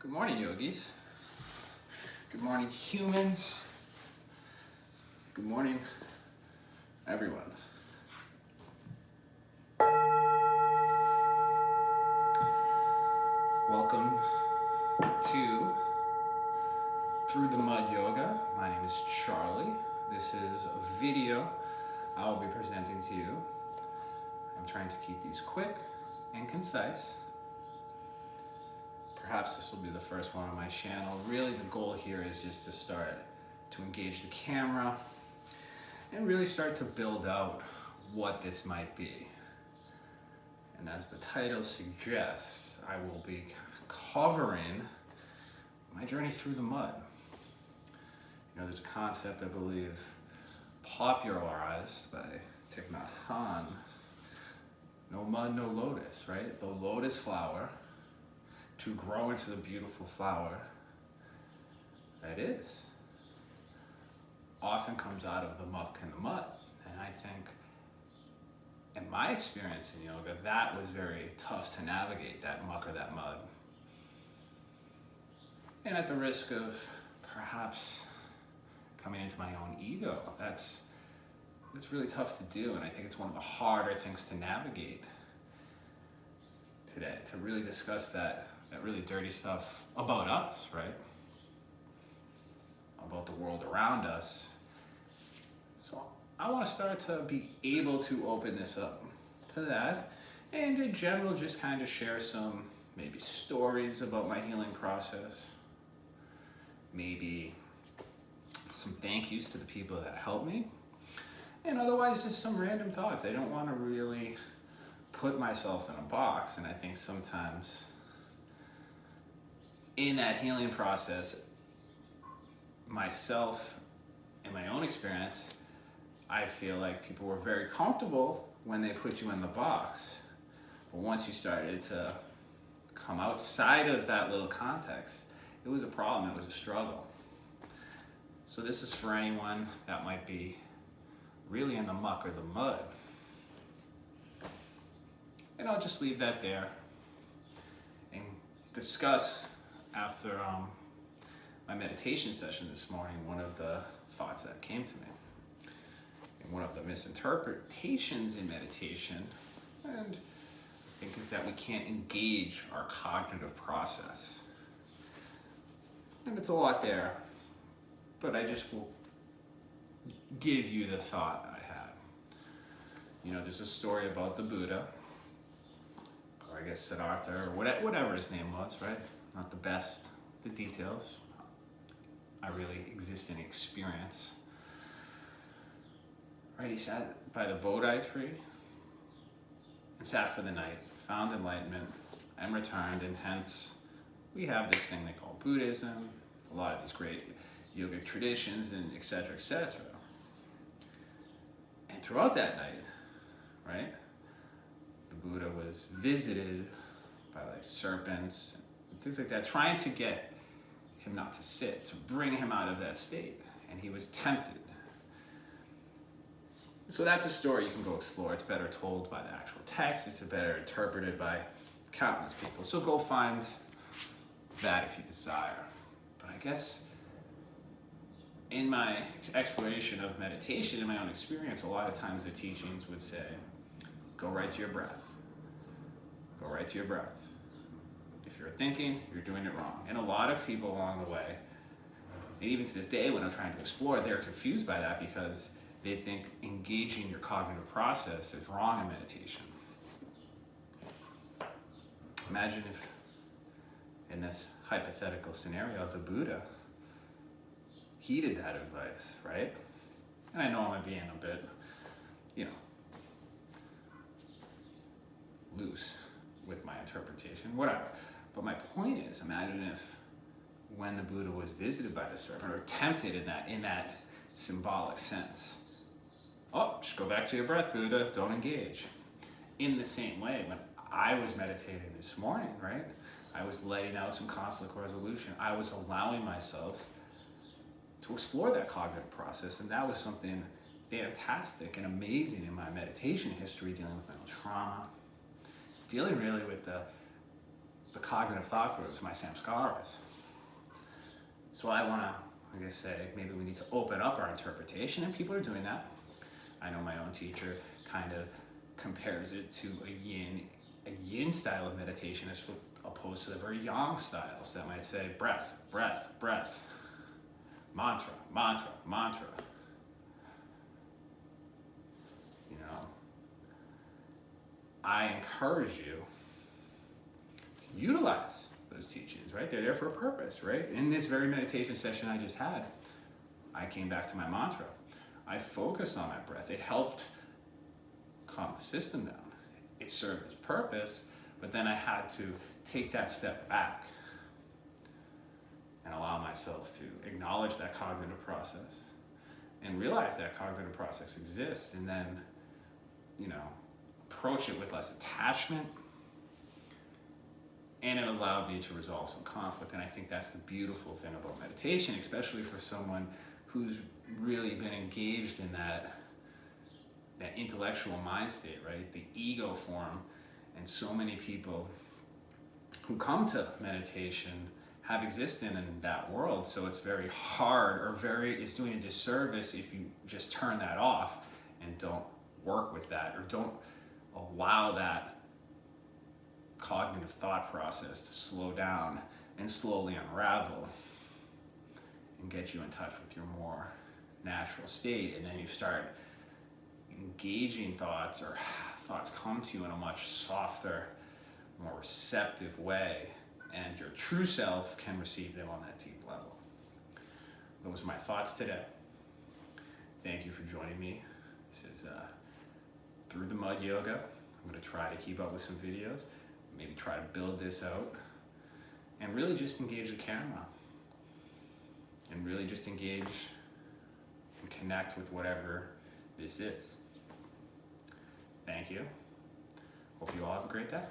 Good morning, yogis. Good morning, humans. Good morning, everyone. Welcome to Through the Mud Yoga. My name is Charlie. This is a video I will be presenting to you. I'm trying to keep these quick and concise. Perhaps this will be the first one on my channel. Really, the goal here is just to start to engage the camera and really start to build out what this might be. And as the title suggests, I will be covering my journey through the mud. You know, there's a concept, I believe, popularized by Thich Nhat Hanh. No mud, no lotus, right? The lotus flower to grow into the beautiful flower that is, often comes out of the muck and the mud. And I think, in my experience in yoga, that was very tough to navigate, that muck or that mud. And at the risk of perhaps coming into my own ego, it's really tough to do, and I think it's one of the harder things to navigate today, to really discuss that really dirty stuff about us, right? About the world around us. So I want to start to be able to open this up to that, and in general just kind of share some maybe stories about my healing process, maybe some thank yous to the people that helped me, and otherwise just some random thoughts. I don't want to really put myself in a box, and I think sometimes in that healing process, myself, in my own experience, I feel like people were very comfortable when they put you in the box. But once you started to come outside of that little context, it was a problem, it was a struggle. So this is for anyone that might be really in the muck or the mud. And I'll just leave that there and discuss after my meditation session this morning, one of the thoughts that came to me. And one of the misinterpretations in meditation, and I think, is that we can't engage our cognitive process. And it's a lot there, but I just will give you the thought I had. You know, there's a story about the Buddha, or I guess Siddhartha, or whatever his name was, right? Not the best, the details. I really exist in experience. Right, he sat by the Bodhi tree and sat for the night, found enlightenment, and returned, and hence we have this thing they call Buddhism, a lot of these great yogic traditions, and et cetera, et cetera. And throughout that night, right, the Buddha was visited by like serpents and things like that, trying to get him not to sit, to bring him out of that state. And he was tempted. So that's a story you can go explore. It's better told by the actual text. It's better interpreted by countless people. So go find that if you desire. But I guess in my exploration of meditation, in my own experience, a lot of times the teachings would say, go right to your breath. Go right to your breath. If you're thinking, you're doing it wrong. And a lot of people along the way, and even to this day when I'm trying to explore, they're confused by that because they think engaging your cognitive process is wrong in meditation. Imagine if, in this hypothetical scenario, the Buddha heeded that advice, right? And I know I'm being a bit, loose with my interpretation, whatever. But my point is, imagine if when the Buddha was visited by the serpent, or tempted in that symbolic sense, oh, just go back to your breath, Buddha, don't engage. In the same way, when I was meditating this morning, right, I was letting out some conflict resolution. I was allowing myself to explore that cognitive process, and that was something fantastic and amazing in my meditation history, dealing with my own trauma, dealing really with the the cognitive thought grooves, my samskaras. So I want to, like I say, maybe we need to open up our interpretation, and people are doing that. I know my own teacher kind of compares it to a yin style of meditation as opposed to the very yang styles that might say breath, breath, breath, mantra, mantra, mantra. You know, I encourage you to utilize those teachings, right? They're there for a purpose, right? In this very meditation session I just had, I came back to my mantra. I focused on my breath. It helped calm the system down. It served its purpose, but then I had to take that step back and allow myself to acknowledge that cognitive process and realize that cognitive process exists, and then, you know, approach it with less attachment. And it allowed me to resolve some conflict. And I think that's the beautiful thing about meditation, especially for someone who's really been engaged in that intellectual mind state, right? The ego form. And so many people who come to meditation have existed in that world. So it's very hard, or it's doing a disservice if you just turn that off and don't work with that, or don't allow that cognitive thought process to slow down and slowly unravel and get you in touch with your more natural state. And then you start engaging thoughts, or thoughts come to you in a much softer, more receptive way, and your true self can receive them on that deep level. Those are my thoughts today. Thank you for joining me. This is Through the Mud Yoga. I'm going to try to keep up with some videos, maybe try to build this out, and really just engage the camera, and really just engage and connect with whatever this is. Thank you. Hope you all have a great day.